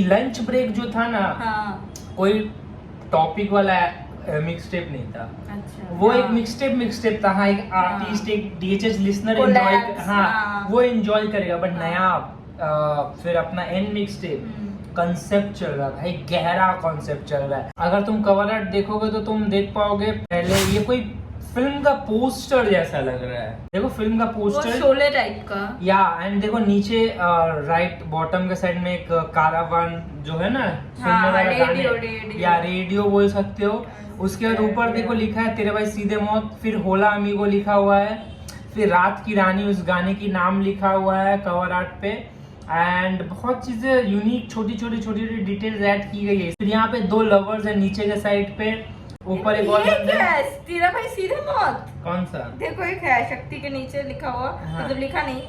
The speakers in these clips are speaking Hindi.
लंच ब्रेक जो था ना, हाँ कोई टॉपिक वाला मिक्स टेप नहीं था। अच्छा वो हाँ, एक मिक्स टेप था। हाँ, एक आर्टिस्ट एक डीएचएस लिसनर एंजॉय, Collabs, हाँ हाँ। वो एंजॉय करेगा। बट हाँ। नया फिर अपना एंड मिक्स टेप कंसेप्ट चल रहा है भाई, गहरा कॉन्सेप्ट चल रहा है। अगर तुम कवर आर्ट देखोगे तो तुम देख पाओगे पहले ये कोई फिल्म का पोस्टर जैसा लग रहा है। देखो फिल्म का वो पोस्टर शोले टाइप का। या एंड देखो नीचे राइट बॉटम के साइड में एक कारावान जो है ना, सुनने हाँ, वाला रेडियो, गाने रेडियो। या रेडियो बोल सकते हो। उसके बाद ऊपर देखो लिखा है तेरे भाई सीधे मौत, फिर होला अमीगो लिखा हुआ है, फिर रात की रानी उस गाने की नाम लिखा हुआ है कवर आर्ट पे। एंड बहुत चीजें यूनिक छोटी छोटी डिटेल्स ऐड की गई है। फिर यहाँ पे दो लवर्स है नीचे के साइड पे, ऊपर एक और ये बंदा क्या है। है? तेरा भाई सीधे मौत। कौन सा? देखो एक है शक्ति के नीचे लिखा हुआ, हाँ। मतलब लिखा नहीं,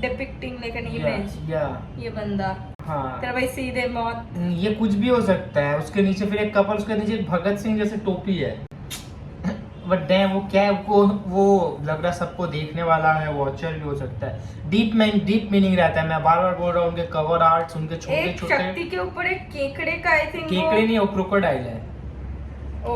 डिपिक्टिंग लेकिन इमेज, या ये बंदा हाँ, तेरा भाई सीधे मौत। ये कुछ भी हो सकता है। उसके नीचे फिर एक कपल, उसके नीचे एक भगत सिंह जैसे टोपी है। बट डैम वो क्या है, वो लग रहा सबको देखने वाला है, वॉचर भी हो सकता है। डीप मीनिंग रहता है। मैं बार बार बोल रहा हूँ उनके कवर आर्ट्स, उनके छोटे एक छोटे शक्ति के ऊपर एक केकड़े का आई थिंक केकड़े नहीं, वो क्रोकोडाइल है। ओ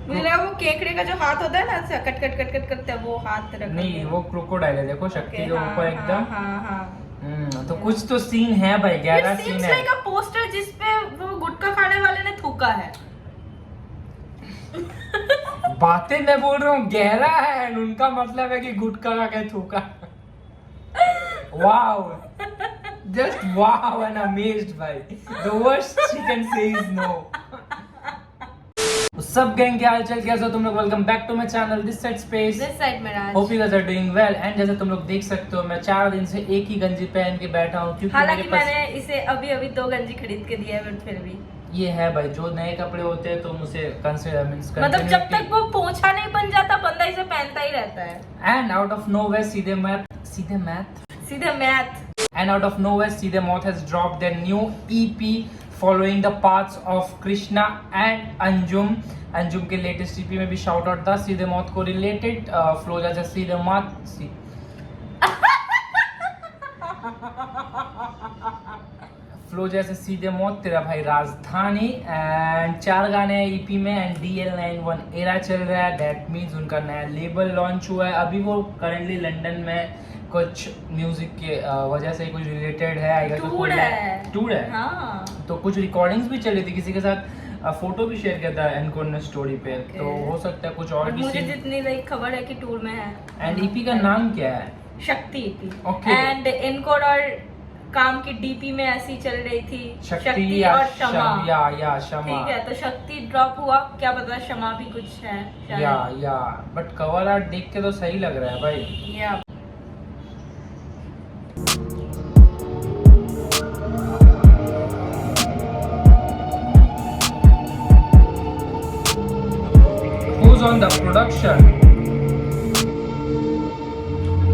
मुझे लगा वो केकड़े का जो हाथ होता है ना, ऐसा कट कट कट कट करते हैं वो हाथ रखा नहीं, वो क्रोकोडाइल है। देखो शक्ति के हाँ, ऊपर एकदम। हाँ। तो कुछ तो सीन है भाई, गहरा सीन है। लाइक अ पोस्टर जिसपे वो गुटखा खाने वाले ने थूका है। बातें मैं बोल रहा हूँ गहरा है, and उनका मतलब है कि गुटखा का क्या थूका। Wow, just wow and amazed भाई। The worst she can say is no. सब गैंग क्या हालचाल, कैसे हो तुम लोग? Welcome back to my channel this side space. This side में Raj. Hope you guys are doing well. And जैसे तुम लोग देख सकते हो मैं 4 दिन से एक ही गंजी पहन के बैठा हूँ, क्योंकि हालांकि मेरे पास मैंने इसे अभी 2 गंजी खरीद के दिया है, बट फिर भी ये है भाई, जो नए कपड़े होते हैं तो मुझे कंसीडर मींस मतलब जब तक वो पोंछा नहीं बन जाता बंदा इसे पहनता ही रहता है। एंड आउट ऑफ नोवेयर सीधे math and out of nowhere सीधे मौत has dropped their new EP following the paths of Krishna and Anjum के लेटेस्ट EP में भी शाउट आउट था सीधे मौत को रिलेटेड। फ्लो जैसे सीधे मौत फ्लो जैसे सीधे मौत, तेरा भाई राजधानी, एंड 4 गाने हैं EP में। एंड DL91 एरा चल रहा है, दैट मीन्स उनका नया लेबल लॉन्च हुआ है। अभी वो करंटली लंदन में कुछ म्यूजिक के वजह से कुछ रिलेटेड है, टूर है। हाँ। तो कुछ रिकॉर्डिंग्स भी चल रही थी, किसी के साथ फोटो भी शेयर किया था एनकोर ने स्टोरी पे। तो हो सकता है कुछ और भी मुझे सीन। जितनी लाइक खबर है कि टूर में है। एंड EP का नाम क्या है? शक्ति EP। Okay. एंड इनकोर और काम की DP में ऐसी चल रही थी शक्ति या और क्षमा। या क्षमा। ठीक है, तो शक्ति ड्रॉप हुआ, क्या पता क्षमा भी कुछ है शायद। या बट कवर आर्ट देख के तो सही लग रहा है भाई। या Who's on the production?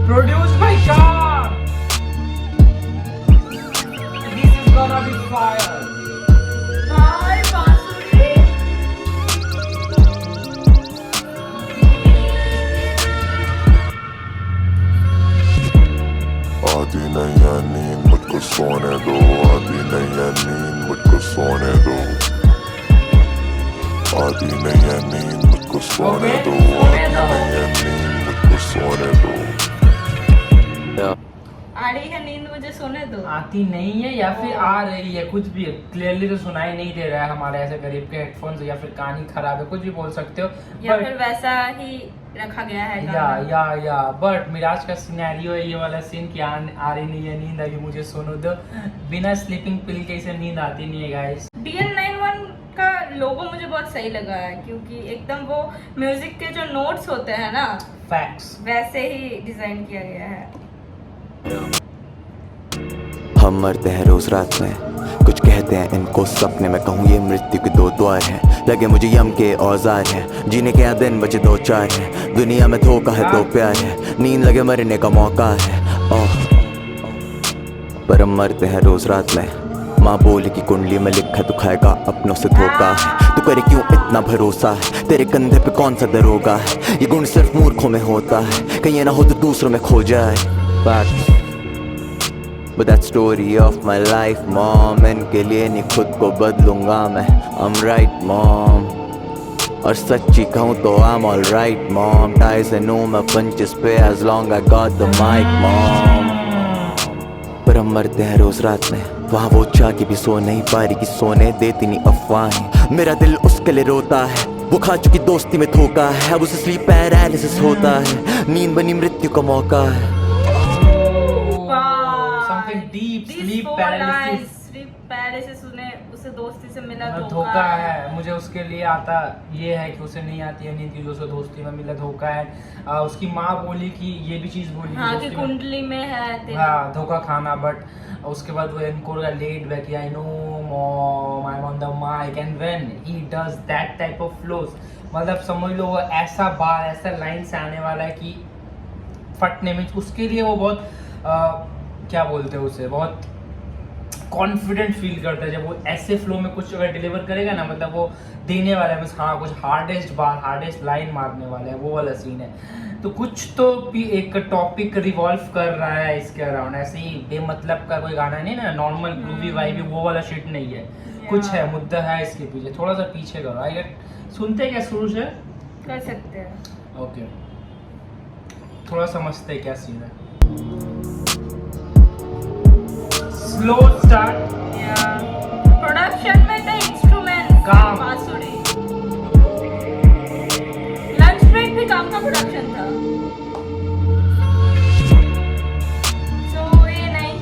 Produced by Shyam. This is gonna be fire. हाय बांसुरी। आधी नहीं है नींद मुझको सोने दो, आधी नहीं है नींद मुझको सोने दो, आधी नहीं है नींद मुझको सोने दो, आधी नहीं है नींद मुझको सोने दो। आ रही है नींद मुझे सोने दो। आती नहीं है या फिर आ रही है, कुछ भी क्लियरली तो सुनाई नहीं दे रहा है हमारे ऐसे गरीब के हेडफोन्स, या फिर कान ही खराब है, कुछ भी बोल सकते हो। या But- फिर वैसा ही रखा गया है गाना। या बट मिराज का सिनेरियो है ये वाला सीन कि आ रही नहीं है नींद, अभी मुझे सोने दो। बिना स्लीपिंग पिल के इसे नींद आती नहीं है गाइस। DL91 का लोगो मुझे बहुत सही लगा है, क्योंकि एकदम वो म्यूजिक के जो नोट्स होते हैं ना, फैक्ट्स। वैसे ही डिजाइन किया गया है। हम मरते हैं रोज रात में, कुछ कहते हैं इनको सपने में, कहूँ ये मृत्यु के 2 द्वार हैं, लगे मुझे यम के औजार हैं, जीने के यहाँ दिन बचे 2-4 हैं, दुनिया में धोखा है 2 प्यार है, नींद लगे मरने का मौका है। ओह पर हम मरते हैं रोज रात में, माँ बोली की कुंडली में लिखा तू खाएगा अपनों से धोखा है, तू करे क्यों इतना भरोसा है, तेरे कंधे पे कौन सा दरोगा है, ये गुण सिर्फ मूर्खों में होता है, कहीं ये ना हो तो दूसरों में खो जाए। But that story of my life, mom. इनके लिए नहीं खुद को बदलूंगा मैं. I'm right, mom. और सच्ची कहूँ तो I'm alright, mom. टाई से नूं मैं पंचेस पे as long I got the mic, mom. पर हम मरते हैं रोज रात में. वहाँ वो चाह के भी सो नहीं पा रही कि सोने देती नहीं अफवाहें. मेरा दिल उसके लिए रोता है. वो खा चुकी दोस्ती में धोखा है. अब उसे स्लीप पैरालिसिस होता है. नींद बनी मृत्यु का मौका है. Something deep, sleep paralysis. Sleep paralysis उसे दोस्ती से मिला धोखा है. मुझे उसके लिए आता ये है कि उसे नहीं आती है नींद की, जो उसे दोस्ती में मिला धोखा है. उसकी माँ बोली कि ये भी चीज बोली हाँ कि कुंडली में है तेरा. हाँ धोखा खाना. बट उसके बाद वो इनको laid back, I know mom I am on the mic, and when he does that type of flows, मतलब समझ लो वो ऐसा बार ऐसा लाइन से आने वाला है कि फटने में उसके लिए वो बहुत क्या बोलते हैं उसे, बहुत कॉन्फिडेंट फील करता है जब वो ऐसे फ्लो में कुछ अगर डिलीवर करेगा ना. मतलब वो देने वाला है, हाँ कुछ हार्डेस्ट बार हार्डेस्ट लाइन मारने वाला है, वो वाला सीन है. तो कुछ तो भी एक टॉपिक रिवॉल्व कर रहा है इसके अराउंड. ऐसे ही बेमतलब का कोई गाना नहीं ना, नॉर्मल ग्रूवी वाइब, वो वाला शिट नहीं है. कुछ है, मुद्दा है इसके पीछे. थोड़ा सा पीछे करो. आई सुनते क्या शुरू से कर सकते हैं. ओके थोड़ा समझते क्या सीन है. Slow start. प्रोडक्शन में द इंस्ट्रूमेंट काम. बांसुरी. लंच ब्रेक भी काम का प्रोडक्शन था. सो ये नहीं.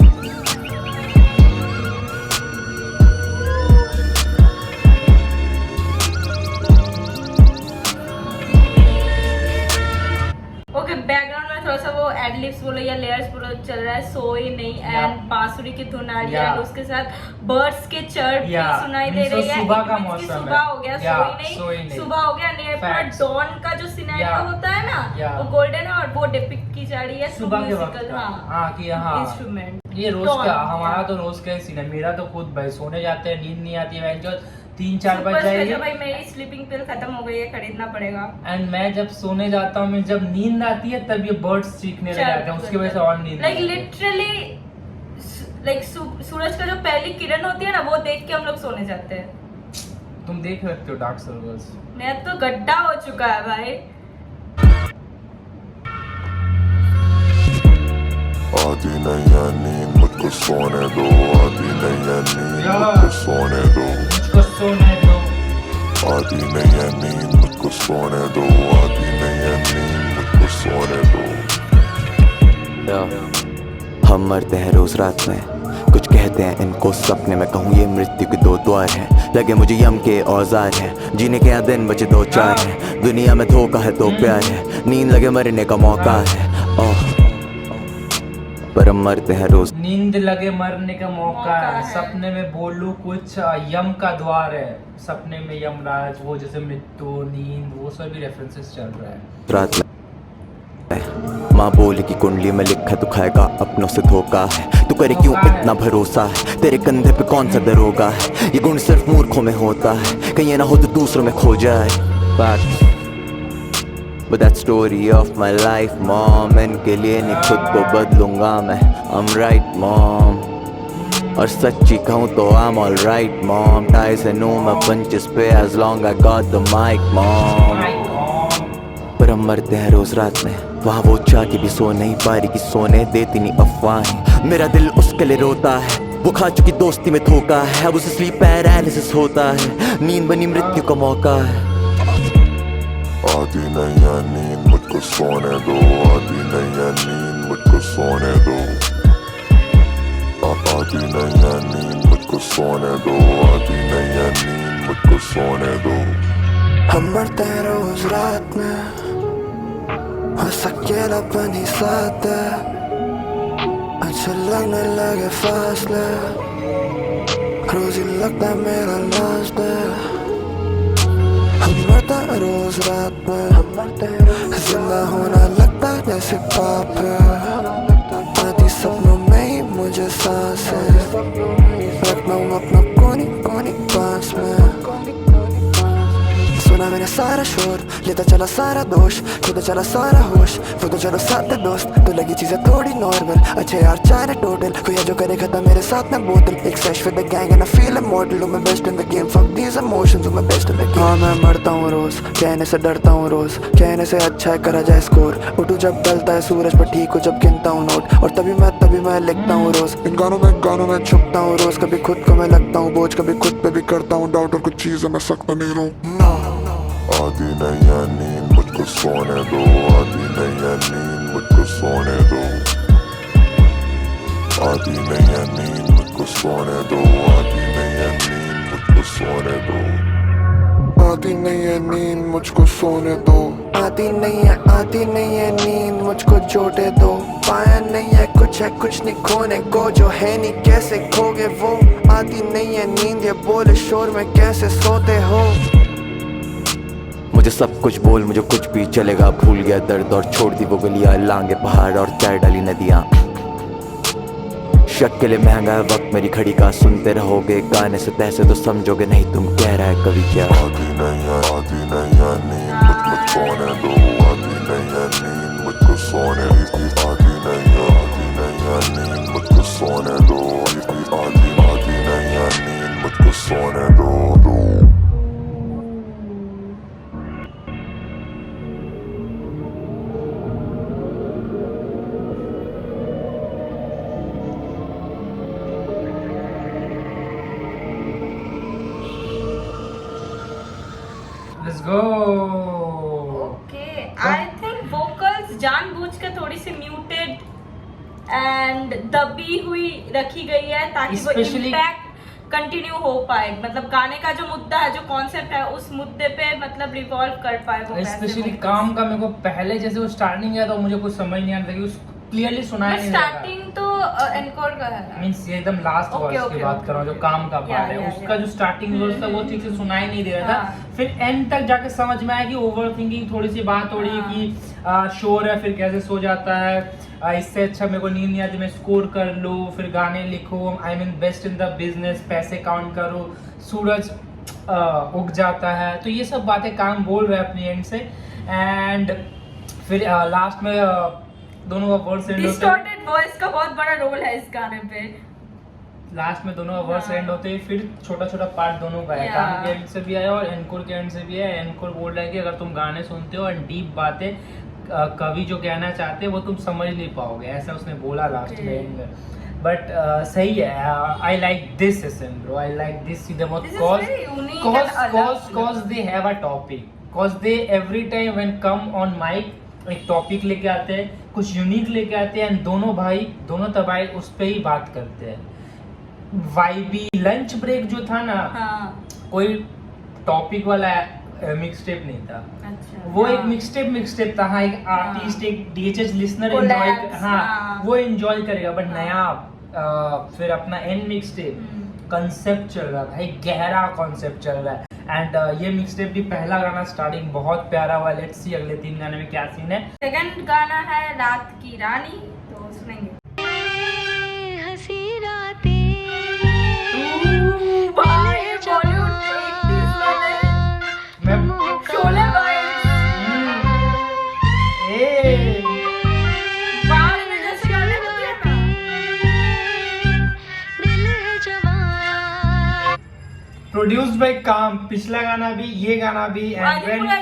ओके बैकग्राउंड में थोड़ा सा वो एडलिप्स बोलो या लेयर्स बोलो चल रहा है. सोई नहीं एंड बांसुरी की धुन आ रही है और उसके साथ बर्ड्स के चर्प भी सुनाई दे रही है. सुबह का मौसम है. सुबह हो गया. सोई नहीं सुबह हो गया. नियर पूरा डॉन का जो सिनेरियो होता है ना वो गोल्डन है और वो डिपिक्ट की जा रही है सुबह के वक्त. हाँ कि हाँ इंस्ट्रूमेंट. ये रोज का हमारा तो रोज का ही सीन है. मेरा तो खुद भाई सोने जाते हैं, नींद नहीं आती है, जो 3-4 बज जाएगी. भाई मेरी स्लीपिंग पिल खत्म हो गई है, खरीदना पड़ेगा. एंड मैं जब सोने जाता हूँ, मैं जब नींद आती है तब ये बर्ड्स चीखने लग जाते हैं. उसकी वजह से और नींद लाइक लिटरली लाइक सूरज का जो पहली किरण होती है ना वो देख के हम लोग सोने जाते हैं. तुम देख सकते हो डार्क सर्कल्स. मैं तो गड्ढा हो चुका है भाई. आधी नहीं है नींद मुझको सोने दो. आधी नहीं है नींद मुझको सोने दो. मुझको सोने दो. आधी नहीं है नींद मुझको सोने दो. आधी नहीं है नींद मुझको सोने दो. हम मरते हैं रोज रात में. कुछ कहते हैं इनको सपने में. कहूँ ये मृत्यु के 2 द्वार हैं. लगे मुझे यम के औजार हैं. जीने के यहाँ दिन बचे 2-4 हैं. दुनिया में धोखा है तो प्यार है. नींद लगे मरने का मौका है. पर हम मरते हैं रोज. नींद लगे मरने का मौका है. सपने में बोलूं कुछ यम का द्वार है. सपने में यमराज, वो जैसे मृत्यु, नींद, वो सभी रेफरेंसेस चल रहा है रात में. माँ बोली कि कुंडली में लिखा तू खाएगा अपनों से धोखा है. तू करे क्यों इतना भरोसा है. तेरे कंधे पे कौन सा दरोगा है. ये गुण सिर्फ मूर्खों में होता है. कहीं ना हो तो दूसरों में खो जाए. But that story of my life, mom. इनके लिए नहीं खुद को बदलूंगा मैं. I'm right, mom. और सच्ची कहूँ तो I'm alright, mom. टाई से नूं मैं पंचेस पे as long I got the mic, mom. पर हम मरते हैं रोज रात में. वहाँ वो चाह के भी सो नहीं पा रही कि सोने देती नहीं अफवाहें. मेरा दिल उसके लिए रोता है. वो खा चुकी दोस्ती में धोखा है. अब उसे स्लीप पैरालिसिस होता है. नींद बनी मृत्यु का मौका है. आधी नहीं है नींद मुझको सोने दो. आधी नहीं है नींद मुझको सोने दो. आधी नहीं है नींद मुझको सोने दो. आधी नहीं है नींद मुझको सोने दो. हम मरते हैं रोज रात में. बस अकेलापन ही साथ है. अच्छा लगने लगे फासले. रोज ही लगता है मेरा लास्ट है. हम मरते हैं रोज रात में. जिंदा होना लगता है जैसे पाप है. आधी सपनों में ही मुझे सांस है. रखना हूँ अपना कोनी कोनी पास में. सुना मैं मेरा सारा शोर, लेता चला सारा दोष, खुदा चला सारा होश, वो तो चलो साथ है दोस्त, तो लगी चीजें थोड़ी नॉर्मल, अच्छे यार चार टोटल, कोई है जो करे खत्म मेरे साथ में बोतल, एक fresh with the gang and I feel immortal, हूँ मैं best in the game, fuck these emotions, हूँ मैं बेस्ट इन द गेम। हाँ मैं मरता हूँ रोज, कहने से डरता हूँ रोज, कहने से अच्छा है करा जाए स्कोर, उठूँ जब ढलता है सूरज पर ठीक हो जब गिनता हूँ नोट, और तभी मैं लिखता हूँ रोज, इन गानों में छुपता हूँ रोज, कभी खुद को मैं लगता हूँ बोझ, कभी खुद पे भी करता हूँ डाउट, और कुछ चीजें मैं सकता नहीं रहूँ। आधी नहीं है नींद मुझको सोने दो, आधी नहीं है नींद मुझको सोने दो, आधी नहीं है नींद मुझको सोने दो, आधी नहीं है नींद मुझको सोने दो, आती नहीं है नींद मुझको सोने दो, आती नहीं है नींद मुझको जोड़े दो, पाया नहीं है कुछ नहीं खोने को, जो है नहीं कैसे खोगे वो, आती नहीं है नींद ये बोले शोर में कैसे सोते हो। मुझे सब कुछ बोल, मुझे कुछ भी चलेगा, भूल गया दर्द और छोड़ दी वो गलियां, लांगे पहाड़ और तैर डाली नदियां, शक के लिए महंगा है वक्त मेरी घड़ी का, सुनते रहोगे गाने से तैसे तो समझोगे नहीं तुम कह रहा है कभी क्या। आधी नहीं है नींद मुझको सोने दो, आधी नहीं है नींद मुझको सोने दो, आधी नहीं है नींद मुझको सोने दो, आधी नहीं है नींद मुझको सोने दो। Let's go. Okay, I think vocals जानबूझ के थोड़ी सी म्यूटेड एंड दबी हुई रखी गई है ताकि वो Especially- इम्पैक्ट कंटिन्यू हो पाए, मतलब गाने का जो मुद्दा है, जो कॉन्सेप्ट है, उस मुद्दे पे मतलब रिवॉल्व कर पाए वो कैसे स्पेशली vocals। काम का मेरे को पहले जैसे वो स्टार्टिंग किया था मुझे कुछ समझ नहीं आ रहा था कि उसको क्लियरली सुनाया नहीं जा रहा। स्टार्टिंग तो एनकोर का है, मींस ये एकदम लास्ट Okay, वर्स okay, की बात okay. कर रहा हूँ, जो काम का पार्ट है, yeah, उसका yeah. जो स्टार्टिंग वर्स था वो ठीक से सुनाई नहीं दे रहा था। हाँ. फिर एंड तक जाके समझ में आया कि ओवर थिंकिंग थोड़ी सी बात हो रही है हाँ. कि शोर है फिर कैसे सो जाता है, इससे अच्छा मेरे को नींद नहीं आती, मैं स्कोर कर लूँ, फिर गाने लिखूँ, I mean best in the business, पैसे काउंट करूँ, सूरज उग जाता है, तो ये सब बातें काम बोल रहे हैं अपनी एंड से। एंड फिर लास्ट में दोनों का वर्स एंड होता है, डिस्टॉर्टेड वॉइस का बहुत बड़ा रोल है इस गाने पे। लास्ट में दोनों का वर्स हाँ. एंड होते ही फिर छोटा छोटा पार्ट दोनों का है, Yeah. काम के एंड से भी आया और एनकोर के एंड से भी है। एनकोर बोल रहा है कि अगर तुम गाने सुनते हो और डीप बातें कवि जो कहना चाहते हैं वो तुम समझ नहीं पाओगे, ऐसा उसने बोला लास्ट में एंड में। बट सही है, आई लाइक दिस एसन ब्रो, आई लाइक दिस सीधे मत This is cause very unique and अलग। Cause they have a topic, cause they every time when come on mic एक टॉपिक लेके आते हैं, कुछ यूनिक लेके आते हैं, एंड दोनों भाई दोनों तबाई उस पे ही बात करते हैं। वाइबी लंच ब्रेक जो था ना, हाँ, कोई टॉपिक वाला मिक्स टेप नहीं था, अच्छा, वो हाँ. एक मिक्स टेप था। हाँ, एक आर्टिस्ट एक डीएचएस लिसनर Collabs, एंजॉय, हाँ हाँ. वो एंजॉय करेगा, बट हाँ. नया फिर अपना एंड मिक्स टेप कंसेप्ट चल रहा था, एक गहरा कॉन्सेप्ट चल रहा है। एंड ये मिक्स टेप भी पहला गाना स्टार्टिंग बहुत प्यारा हुआ, लेट्स सी अगले 3 गाने में क्या सीन है। सेकंड गाना है रात की रानी, तो सुनेंगे। हंसी रातें भाई बॉलीवुड 80s वाले मैं शोले भाई ए बाल में जैसे गाने होते हैं ना, दिल है जवान। प्रोड्यूस्ड बाय काम, पिछला गाना भी ये गाना भी, आई एंड थिंक व्हेन पूरा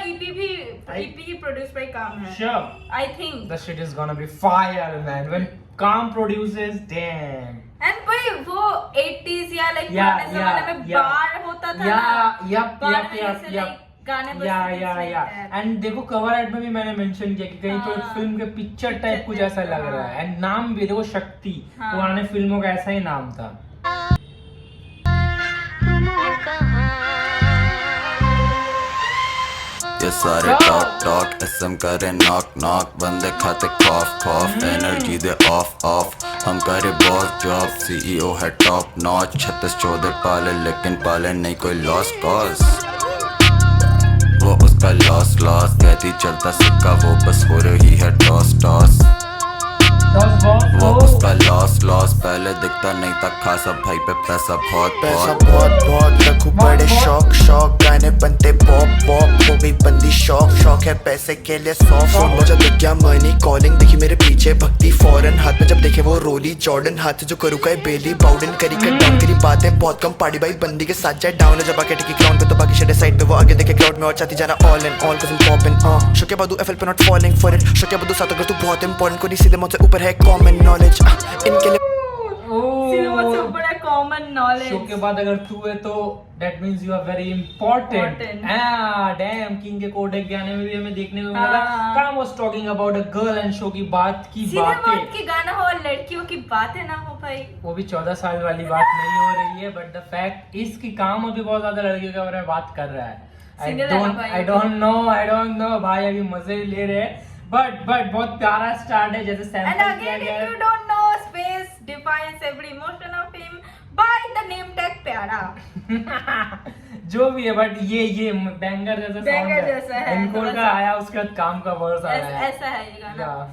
ईपी ही प्रोड्यूस बाय काम है, sure I think. the shit is gonna be fire man when Calm produces, damn. And भाई वो 80s या लाइक Yeah, पुराने जमाने में yeah. बार होता था Yeah, ना, yep, बार yep, में yep, जैसे yep. like गाने बजते या थे, या like या that. एंड देखो कवर आर्ट में भी मैंने मेंशन किया कि कहीं तो हाँ. फिल्म के पिक्चर टाइप कुछ ऐसा लग रहा है, एंड नाम भी देखो शक्ति, हाँ. पुराने फिल्मों का ऐसा ही नाम था। तुम हो कहाँ? ये सारे टॉक एसएम करे नॉक बंदे खाते खौफ एनर्जी दे ऑफ हम करे बॉस जॉब सीईओ है टॉप नॉच 36-14 पाले लेकिन पाले नहीं कोई लॉस कॉज वो उसका लॉस कहती चलता सिक्का वो बस हो रही है टॉस वो उसका लॉस पहले दिखता नहीं था खासा भाई पे पैसा बहुत पैसा बहुत बहुत रखू बड़े शौक गाने बनते पॉप हो गई बंदी शौक है पैसे के लिए सौ मुझे दिख गया मनी कॉलिंग देखी मेरे पीछे भक्ति फौरन हाथ में जब देखे वो रोली जॉर्डन हाथ से जो करू का बेली बाउडन करी कट डाउन करी बातें बहुत कम पार्टी भाई बंदी के साथ जाए डाउन जब आके टिकी ग्राउंड पे तो बाकी शेडे साइड पे वो आगे देखे क्राउड में और चाहती जाना ऑल इन ऑल कसम पॉपिंग शोके बादू एफएल पे नॉट फॉलिंग फॉर इट शोके बादू साथ अगर तू बहुत इंपॉर्टेंट को नहीं सीधे मुझसे ऊपर है कॉमन नॉलेज इनके लिए सीधे मुझसे ऊपर है कॉमन नॉलेज। शो के बाद अगर तू है तो that means you are very important. Damn King के कोडेक गाने में भी हमें देखने को मिला काम was talking about a girl and show की बात की बातें की गाना हो और लड़कियों की बातें ना हो भाई, वो भी 14 साल वाली बात नहीं हो रही है बट द फैक्ट इसकी काम अभी बहुत ज्यादा लड़कियों के बारे में बात कर रहा है। आई डोंट नो भाई अभी मजे ले रहे हैं बट बहुत प्यारा स्टार्ट है जैसे And सैंपल again, किया if you don't know, space defines every emotion of him by the name tag प्यारा। जो भी है बट ये बैंगर जैसा बैंगर जैसा है, इनको का आया उसके बाद काम का वर्स आया है ऐसा है ये गाना। Yeah.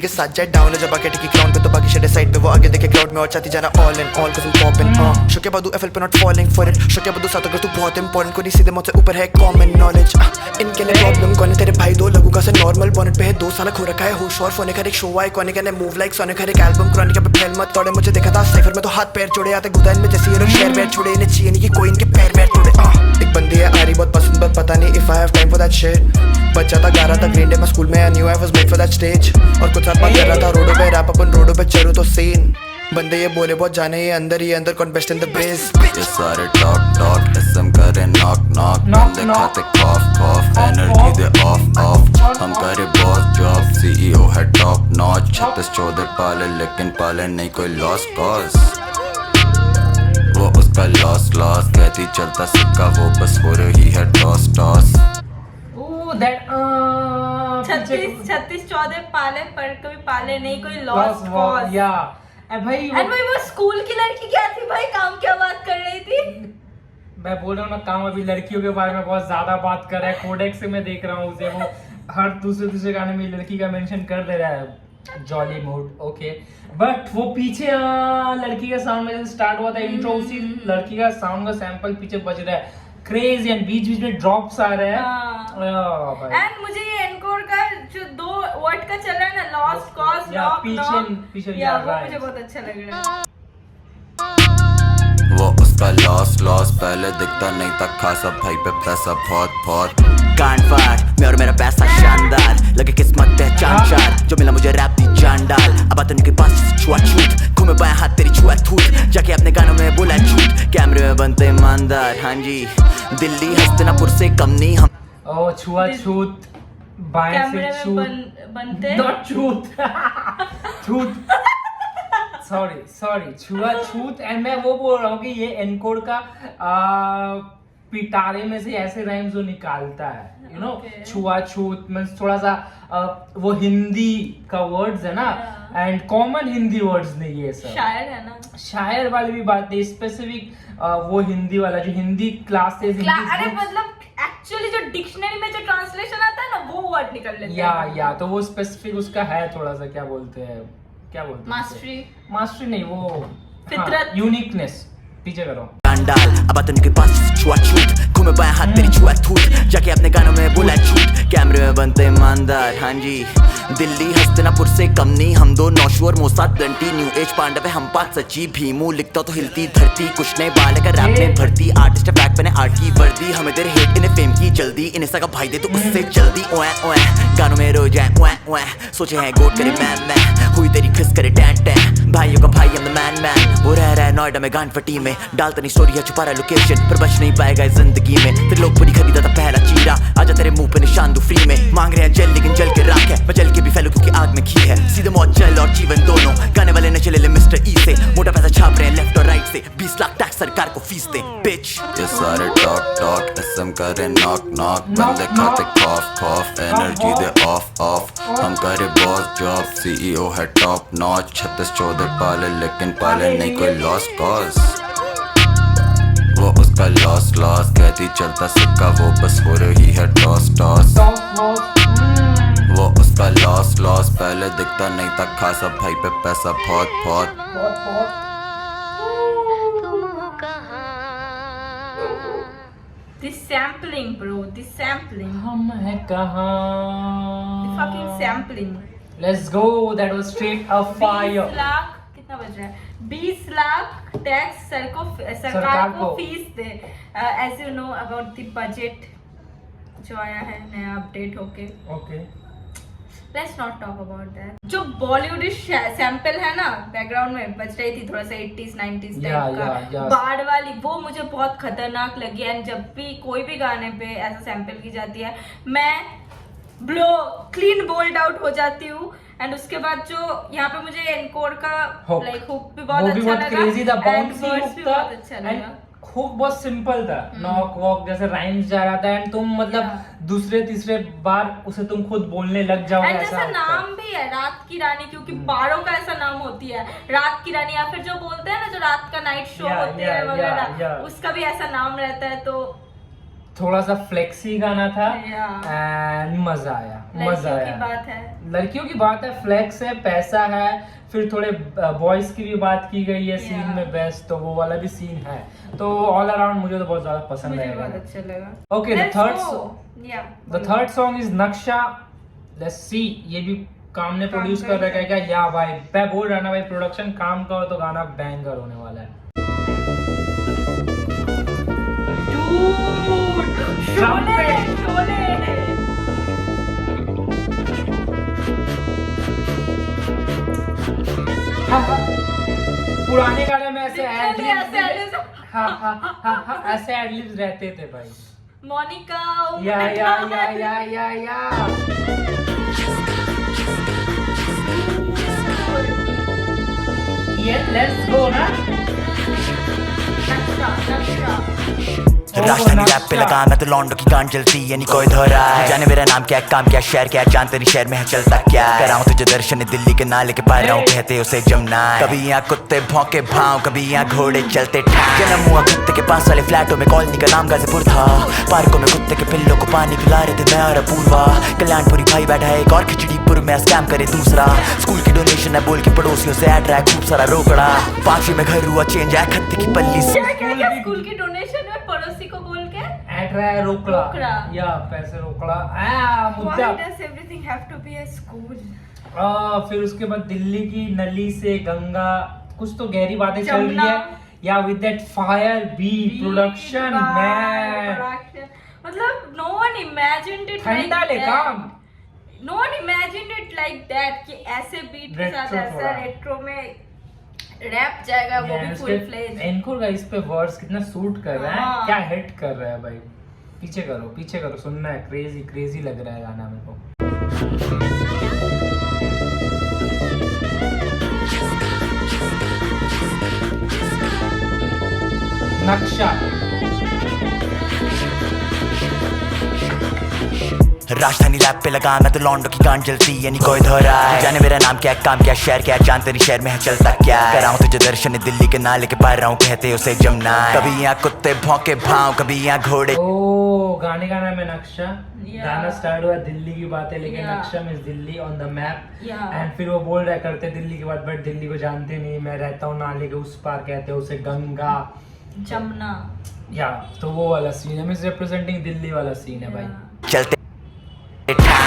के साथ जाए डाउन जब आके टिकी ग्राउंड पे तो बाकी शेडे साइड पे वो आगे देखे क्राउड में और चाहती जाना ऑल इन ऑल कसम पॉपिंग शोके बादू एफएल पे नॉट फॉलिंग फॉर इट शोके बादू साथ अगर तू बहुत इंपॉर्टेंट को नहीं सीधे मुझसे ऊपर है कॉमन नॉलेज इनके लिए प्रॉब्लम कौन है तेरे भाई दो लोगों का से नॉर्मल बॉनेट पे है 2 साल खो रखा है होश और फोन का एक शो आए कौन कहने मूव लाइक सोने का एक एल्बम क्रॉनिक पे फैल मत तोड़े मुझे देखा था साइफर में तो हाथ पैर जोड़े आते गुदान में जैसे ये शेयर वेयर छोड़े इन्हें चाहिए नहीं कि कोई इनके पैर वेर तोड़े एक बंदी है आरी बहुत पसंद बट पता नहीं if I have time for that shit बच्चा था 11 था ग्रीन डे में स्कूल में I knew I was made for that stage और कुछ साल बाद कर रहा था रोडों पे रैप अपन रोडों पे चलूं तो सीन बंदे ये बोले बहुत जाने ये अंदर कौन बेस्ट इन द ब्रेस ये सारे टॉक एसएम करे नॉक बंदे खाते कॉफ एनर्जी दे ऑफ हम करे बॉस जॉब सीईओ है टॉप नॉच 36 14 पाले लेकिन पाले नहीं कोई लॉस कॉज वो उसका लॉस कहती चलता सिक्का वो बस हो रही है टॉस दैट 36 14 पाले पर कभी पाले नहीं कोई लॉस कॉज। या भाई वो स्कूल की लड़की क्या थी भाई, काम क्या बात कर रही थी? मैं बोल रहा हूँ ना काम अभी लड़कियों के बारे में बहुत ज्यादा बात कर रहा है कोडेक से मैं देख रहा हूँ उसे वो हर दूसरे गाने में लड़की का मेंशन कर दे रहा है जॉली मूड ओके बट वो पीछे लड़की का साउंड में स्टार्ट हुआ था इंट्रो उसी लड़की का साउंड का सैंपल पीछे बज रहा है क्रेजी एंड बीच में ड्रॉप्स आ रहे हैं एंड मुझे ये एनकोर का जो 2 वर्ड का चल रहा है ना लॉस्ट कॉज पीछे वो मुझे बहुत अच्छा लग रहा है। वो उसका लॉस पहले दिखता नहीं था खासा भाई पे पैसा बहुत कांड फाड़ मैं और मेरा पैसा शानदार लगे किस्मत पहचान चार जो मिला मुझे रैप दी जान डाल अब आता उनके पास छुआ छूट घूमे पाए हाथ तेरी छुआ थूट जाके अपने गानों में बोला झूठ कैमरे में बनते ईमानदार हाँ जी दिल्ली हस्तिनापुर से कम नहीं हम ओ छुआ छूत बाएं से छूत बनते नॉट छूत छूत सॉरी छुआ छूत एंड मैं वो बोल रहा हूँ कि ये एनकोड का पिटारे में से ऐसे राइम्स जो निकालता है यू नो छुआ छूत मींस थोड़ा सा वो हिंदी का वर्ड्स है ना एंड कॉमन हिंदी वर्ड्स नहीं ये सब शायर है ना शायर वाली भी बात है स्पेसिफिक वो हिंदी वाला जो हिंदी क्लासेस अरे मतलब एक्चुअली जो डिक्शनरी में जो ट्रांसलेशन आता है ना वो वर्ड निकल लेते हैं या तो वो स्पेसिफिक उसका है थोड़ा सा क्या बोलते हैं मास्टरी नहीं वो फितरत यूनिकनेस पीछे करो डाल अब आता उनके पास छुआ छूट घूमे पाए हाथ तेरी छुआ थूट जाके अपने गानों में बोला झूठ कैमरे में बनते ईमानदार हाँ जी दिल्ली हस्तिनापुर से कम नहीं हम दो नौशू और मोसाद ब्लंटी न्यू एज पांडव है हम 5 सच्ची भीमू लिखता तो हिलती धरती कुछ नहीं बाल का रैप में भरती आर्टिस्ट बैक पहने आर्ट की वर्दी हमें तेरे हेट इन्हें फेम की जल्दी इन्हें सगा भाई दे तो उससे जल्दी ओए ओए गानों में रो जाए ओए ओए सोचे हैं गोट करे मैं हुई तेरी खिस करे टैं भाइयों का भाई हम द मैन वो रह रहा है नोएडा में गांड फटी में डालता नहीं स्टोरी है छुपा रहा लोकेशन पर बच नहीं पाएगा इस जिंदगी में तेरे लोग पूरी खरीदा था पहला चीरा आजा तेरे मुंह पे निशान दो फ्री में मांग रहे हैं जल लेकिन जल के राख है मैं जल के भी फैलू क्योंकि आग में घी है सीधे मौत जल और जीवन दोनों गाने वाले ने चले ले मिस्टर ई से मोटा पैसा छाप रहे हैं लेफ्ट और राइट से 20 लाख टैक्स सरकार को फीस दे बिच ये सारे टॉक एसएम करे नॉक बंदे खाते कॉफ एनर्जी दे ऑफ हम करे बॉस जॉब सीईओ है टॉप नॉच 36 14 पाले लेकिन पाले नहीं कोई लॉस कॉज वो उसका लॉस कहती चलता सिक्का वो बस हो रही है टॉस वो उसका का लॉस लॉस, पहले दिखता नहीं था खासा, भाई पे पैसा बहुत बहुत। तुम हो कहाँ This sampling, bro. This sampling. हम है कहाँ? Fucking sampling. Let's go. That was straight a 20 fire. Lakh कितना बज रहा है? 20 लाख टैक्स सरकार को fees they. As you know about the budget जो आया है नया अपडेट होके. Okay. Let's not talk about that. जो बॉलीवुड सैंपल है ना बैकग्राउंड में बज रही थी थोड़ा सा 80s 90s टाइप का बाढ़ वाली, वो मुझे बहुत खतरनाक लगी। एंड जब भी कोई भी गाने पे ऐसा सैंपल की जाती है मैं क्लीन बोल्ड आउट हो जाती हूँ। एंड उसके बाद जो यहाँ पे मुझे एनकोर का लाइक हुक भी बहुत अच्छा लगा, क्रेजी था, एंड वर्ड्स भी बहुत अच्छा लगा। हुक बहुत सिंपल था, नॉक वॉक जैसे राइम्स जा रहा था एंड तुम मतलब दूसरे तीसरे बार उसे तुम खुद बोलने लग जाओगे। एंड जैसा नाम भी है रात की रानी, क्योंकि बारों का ऐसा नाम होती है रात की रानी, या फिर जो बोलते हैं ना जो रात का नाइट शो होते हैं वगैरह, उसका भी ऐसा नाम रहता है। तो थोड़ा सा फ्लेक्सी गाना था एंड मजा आया, मजा आया। बात है लड़कियों की बात है, फ्लेक्स है, पैसा है, फिर थोड़े बॉयज की भी बात की गई है सीन में बेस्ट, तो वो वाला भी सीन है। तो ऑल अराउंड मुझे तो बहुत ज्यादा पसंद आया, बहुत अच्छा लगा। Okay, the third song is नक्शा। लेट्स सी, ये भी काम ने प्रोड्यूस कर रखा है क्या? या भाई मैं बोल रहा ना भाई, प्रोडक्शन काम का हो तो गाना बैंगर होने वाला है। पुराने गाने में ऐसे ऐसे एडलिब्स रहते थे भाई। मोनिका या लेट्स गो ना। राजधानी रैप पे लगा मैं तो लॉन्डो की गांड जलती यानी कोई धोरा है, जाने मेरा नाम क्या काम क्या शहर क्या, जान तेरी शहर में है चलता क्या है, कराऊं तुझे दर्शन दिल्ली के नाले के पार रहूं कहते उसे जमुना है। कभी यहाँ कुत्ते भौंके भाव, कभी यहाँ घोड़े चलते ठाक। जन्म हुआ कुत्ते के पास वाले फ्लैटों में, कॉलोनी का नाम गाजीपुर था। पार्कों में कुत्ते के पिल्लों को पानी पिला रहे थे मैं और अपूर्वा। कल्याणपुरी भाई बैठा है एक और खिचड़ीपुर में स्कैम करे दूसरा। स्कूल की डोनेशन है बोल के पड़ोसियों से ऐड रहा है खूब सारा रोकड़ा। 5वीं में घर हुआ चेंज है खत्ते की पल्ली से। स्कूल की डोनेशन में पड़ोसी को बोल के ऐड रहा है रोकड़ा या पैसे रोकड़ा मुद्दा। Why does everything have to be a school? फिर उसके बाद दिल्ली की नली से गंगा, कुछ तो गहरी बातें चल रही है या with that fire beat production man, मतलब no one imagined it like that. No one imagined it like that कि ऐसे बीट के साथ ऐसा रेट्रो में रैप जाएगा, वो भी फुल फ्लेज। एनकोर का इस पे वर्ड्स कितना सूट कर रहा है, क्या हिट कर रहा है भाई। पीछे करो सुनना है, क्रेजी लग रहा है गाना मेरे को। नक्शा राजधानी रैप पे लगा मैं तो लॉन्डो की गांड जलती यानी कोई धोरा है, जाने मेरा नाम क्या काम क्या शहर क्या, जान तेरी शहर में है चलता क्या है, कराऊं तुझे दर्शन दिल्ली के नाले के पार रहूं कहते उसे जमुना है। कभी यहाँ कुत्ते भौंके भाव, कभी यहाँ घोड़े। गाने का नाम है नक्शा। गाना स्टार्ट हुआ दिल्ली की बातें लेके, नक्शा में Delhi on the map. And फिर वो बोल रहा करते दिल्ली की बात, बट दिल्ली को जानते नहीं, मैं रहता हूँ नाले के उस पार, कहते हैं उसे गंगा जमुना। या तो वो वाला सीन है, मिस रिप्रेजेंटिंग दिल्ली वाला सीन है भाई। चलते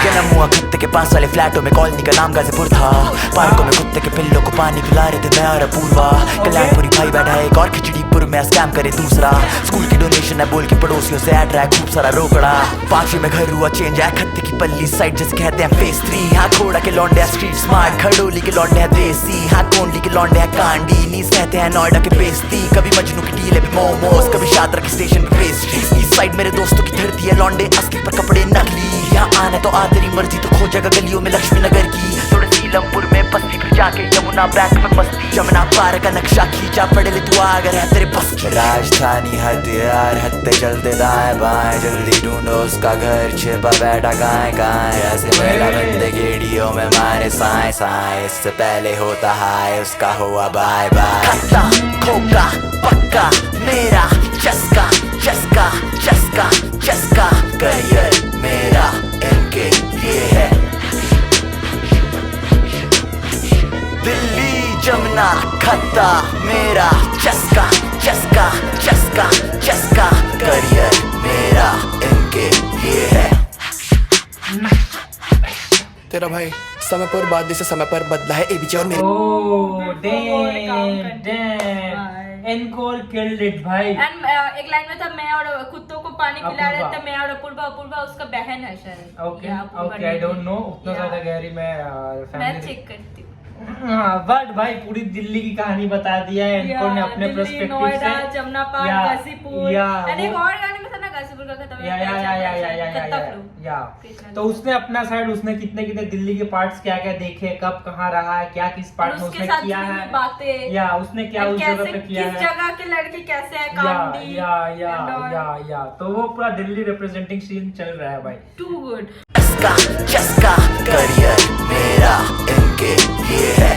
जन्म हुआ कुत्ते के पास वाले फ्लैटों में, कॉलोनी का नाम गाजीपुर था। पार्कों में कुत्ते के पिल्लों को पानी पिला रहे थे मैं और अपूर्वा। कल्याणपुरी भाई बैठा है एक और खिचड़ीपुर में स्कैम करे दूसरा। स्कूल की डोनेशन है बोल के पड़ोसियों से ऐड रहा है खूब सारा रोकड़ा। 5वीं में घर हुआ चेंज है खत्ते की पल्ली साइड जैसे कहते हैं फेस 3। हाँ घोड़ा के लौंडे स्ट्रीट स्मार्ट, खड़ोली के लौंडे है देसी, हाँ कोंडली के लौंडे है कांडी, नीस कहते हैं नोएडा के बेस्ती। कभी मजनू की टीले पे मोमोज, कभी शादरा के स्टेशन पे पेस्ट्री। इस साइड मेरे दोस्तों की धरती है, लौंडे असली पर कपड़े नकली। यहाँ आना तो आ तेरी मर्जी तो खो जाएगा गलियों में लक्ष्मी नगर की। थोड़े सीलमपुर में बस्ती फिर जाके यमुना बैंक में मस्ती। जमुना पार का नक्शा खींचा पड़े ले तू अगर है तेरे बस की। राजधानी हथियार हत्ते चलते दाएं बाएं, जल्दी ढूंढो उसका घर छिपा बैठा गाय गाय। ऐसे मेला बंदे गेड़ियों में मारे साए साए, इससे पहले होता हाय उसका हुआ बाय बाय। खत्ता खोका पक्का मेरा चस्का चस्का चस्का चस्का, करियर मेरा इनके लिए है। खत्ता मेरा चस्का चस्का चस्का चस्का करियर मेरा इनके लिए है। तेरा भाई समय पर बाद से समय पर बदला है एबीजे और मेरे oh damn encore killed it भाई। एंड एक लाइन में था मैं और कुत्तों को पानी पिला रहे थे, मैं और अपूर्वा, अपूर्वा उसका बहन है शायद। Okay okay I don't know उतना ज्यादा गहरी मैं मैं फैमिली चेक करती हूँ। हाँ बट भाई पूरी दिल्ली की कहानी बता दिया है इनको ने अपने दिल्ली, पर्सपेक्टिव नोएडा, से। जमुना पार्क, या, गाजीपुर या, एंड एक वो- और गाने में था ना गाजीपुर का खत्म या तो उसने अपना साइड उसने कितने कितने दिल्ली के पार्ट्स क्या क्या देखे, कब कहाँ रहा है, क्या किस पार्ट में उसने किया है, बातें या उसने क्या उस जगह पे किया किस है, जगह के लड़के कैसे हैं, या कामडी या तो वो पूरा दिल्ली रिप्रेजेंटिंग सीन चल रहा है भाई। Too good. चस्का चस्का करियर मेरा इनके लिए है।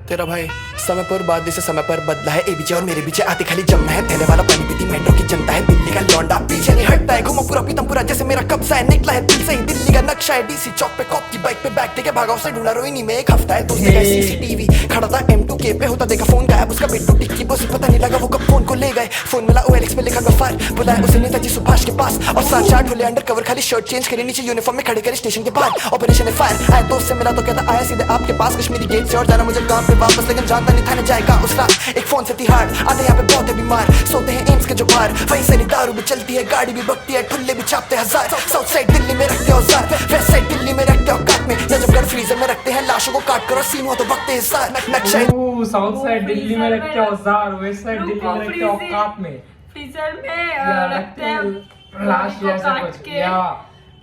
तेरा भाई समय पर बाद से समय पर बदला है एबीजे और मेरे पीछे आती खाली जमना है थैले वाला पानी पीती मेट्रो की जनता है दिल्ली का लौंडा पीछे नहीं हटता है घुमा पूरा पीतम पूरा जैसे मेरा कब्जा है निकला है दिल से ही दिल्ली का नक्शा है डीसी चौक पे कॉप की बाइक पे बैग लेके भागा उसे ढूंढा रोहिणी में एक हफ्ता है दोस्त का सीसीटीवी खड़ा था M2K पे होता देखा फोन गायब उसका बिट्टू टिक्की बोसी पता नहीं लगा वो कब फोन को ले गए फोन मिला OLX पे लिखा गफार बुलाया उसे नेताजी सुभाष के पास और 7-8 ढोले अंडर कवर खाली शर्ट चेंज करे नीचे यूनिफॉर्म में खड़े करे स्टेशन के बाहर ऑपरेशन है फायर आया दोस्त से मिला तो कहता आया सीधे आपके पास कश्मीरी गेट से और जाना मुझे काम पे वापस लेकिन जानता नहीं थाने जाएगा उस रात एक फोन से तिहाड़ आते यहाँ पे बहुत है बीमार सोते हैं एम्स के जो बाहर वहीं से नहीं दारू भी चलती है गाड़ी भी बकती है ठुल्ले भी छापते हजार साउथ साइड दिल्ली में रखते औजार वेस्ट साइड दिल्ली में रखते औकात में नजफगढ़ फ्रीजर में रखते हैं लाशों को काट कर और सीन हुआ तो बकते हिसार नक्शा ओह साउथ साइड दिल्ली में रखते औजार, वेस्ट साइड दिल्ली में रखते औकात में फ्रीजर में रखते हैं लास्ट को जैसा काट कुछ के। या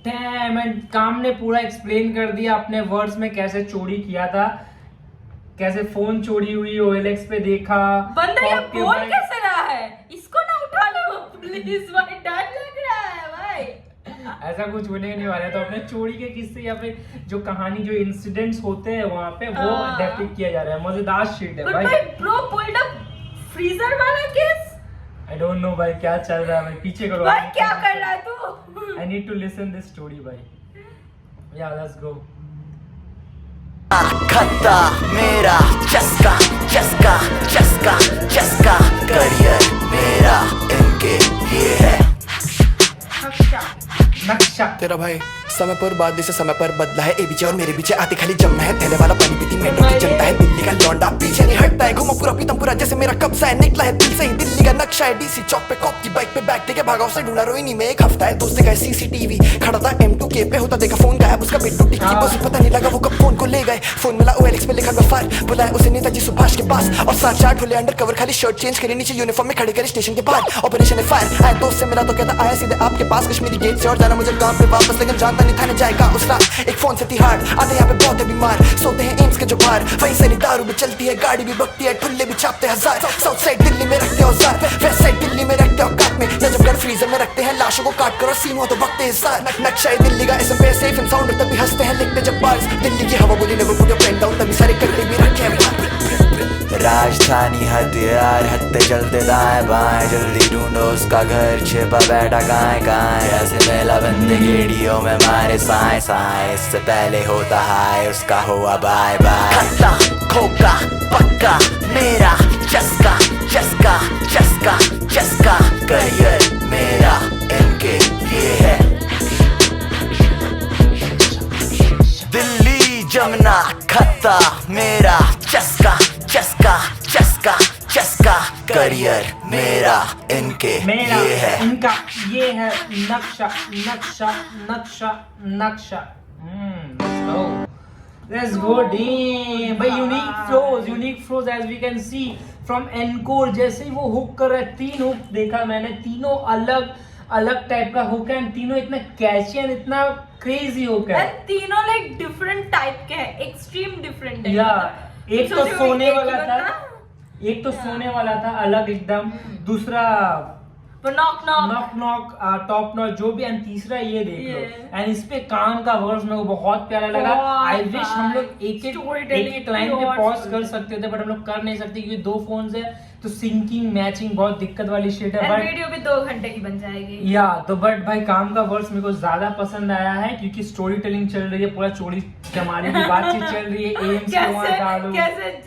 डैम एंड काम ने पूरा एक्सप्लेन कर दिया अपने वर्ड्स में कैसे चोरी किया था, कैसे फोन चोरी हुई OLX पे देखा बंदा ये आपके बोल भाई- कैसे रहा है, इसको ना उठा लो प्लीज, भाई डर लग रहा है भाई। ऐसा कुछ होने नहीं वाला है। तो अपने चोरी के किस्से या फिर जो कहानी जो इंसिडेंट्स होते हैं वहाँ पे वो हाँ। डेपिक्ट किया जा रहा है। मजेदार शीट है But भाई। भाई ब्रो पुल्ड अप फ्रीजर वाला केस, आई डोंट नो भाई क्या चल रहा है भाई, पीछे करो भाई क्या कर रहा है तू? I need to listen this story भाई। या लेट्स गो। खत्ता मेरा चस्का चस्का चस्का चस्का करियर मेरा इनके लिए है। नक्शा तेरा भाई समय पर बाद से समय पर बदला है एबीजे और मेरे पीछे आती खाली जमना है थैले वाला पानी पीती मेट्रो की जनता है दिल्ली का लौंडा पीछे नहीं हटता है घुमा पूरा पीतम पूरा जैसे मेरा कब्जा है निकला है दिल से ही दिल्ली का नक्शा है डीसी चौक पे कॉप की बाइक पे बैग लेके भागा उसे ढूंढा रोहिणी में एक हफ्ता है दोस्त का सीसीटीवी खड़ा था M2K पे होता देखा फोन गायब उसका बिट्टू टिक्की बोसी पता नहीं लगा वो कब फोन को ले गए फोन मिला OLX पे लिखा गफार बुलाया उसे नेताजी सुभाष के पास और 7-8 ढोले अंडर कवर खाली शर्ट चेंज करे नीचे यूनिफॉर्म में खड़े करे स्टेशन के बाहर ऑपरेशन है फायर आया दोस्त से मिला तो कहता आया सीधे आपके पास कश्मीरी गेट से और जाना मुझे काम पे वापस लेकिन जानता नहीं थाने जाएगा उस रात एक फोन से तिहाड़ आते यहाँ पे बहुत है बीमार सोते हैं एम्स के जो बाहर वहीं से नहीं दारू भी चलती है गाड़ी भी बकती है ठुल्ले भी छापते हजार साउथ साइड दिल्ली में रखते औजार वेस्ट साइड दिल्ली में रखते औकात में नजफगढ़ फ्रीजर में रखते हैं लाशों को काट कर और सीन हुआ तो बकते हिसार नक्शा है दिल्ली का SM पे सेफ एंड साउंड तभी हंसते हैं लिखते जब बार्स दिल्ली की हवा बोली never put your pen down तभी सारे कट्टे भी रखे हैं राजधानी हथियार हत्ते चलते दाएं बाएं जल्दी ढूंढो उसका घर छिपा बैठा गाय गाय ऐसे मेला बंदे गेड़ियों में मारे साए साए इससे पहले होता हाय उसका हुआ बाय बाय खट्टा खोका पक्का मेरा चस्का चस्का चस्का चस्का करियर मेरा इनके लिए है। दिल्ली जमुना खत्ता मेरा चस्का चस्का चस्का चस्का करियर मेरा इनके मेरा लिए है। इनका ये है नक्शा नक्शा नक्शा नक्शा। Let's go damn भाई unique flows as we can see from Encore. जैसे ही वो हुक कर रहा है 3 हुक देखा मैंने, तीनों अलग अलग टाइप का हुक है एंड तीनों इतना कैची एंड इतना क्रेजी हुक है। एंड तीनों लाइक डिफरेंट टाइप के हैं, एक्सट्रीम डिफरेंट है। या एक तो सोने वाला था, ना? एक तो सोने वाला था अलग एकदम, दूसरा वो knock knock knock top notch जो भी, एंड तीसरा ये देख लो। Yeah. एंड इस पे काम का वर्स मेरे को बहुत प्यारा लगा। बहुत आई विश हम लोग भाई, एक storytelling एक लाइन पे और पॉज story. कर सकते थे बट हम लोग कर नहीं सकते क्योंकि 2 फोन्स है, तो सिंकिंग मैचिंग बहुत दिक्कत वाली शिट है। एंड बट वीडियो भी 2 घंटे की बन जाएगी। या तो बट भाई काम का वर्स मेरे को ज्यादा पसंद आया है क्योंकि स्टोरी टेलिंग चल रही है, पूरा चोरी चमारी की बातचीत चल रही है। एम्स को वहां डालो कैसे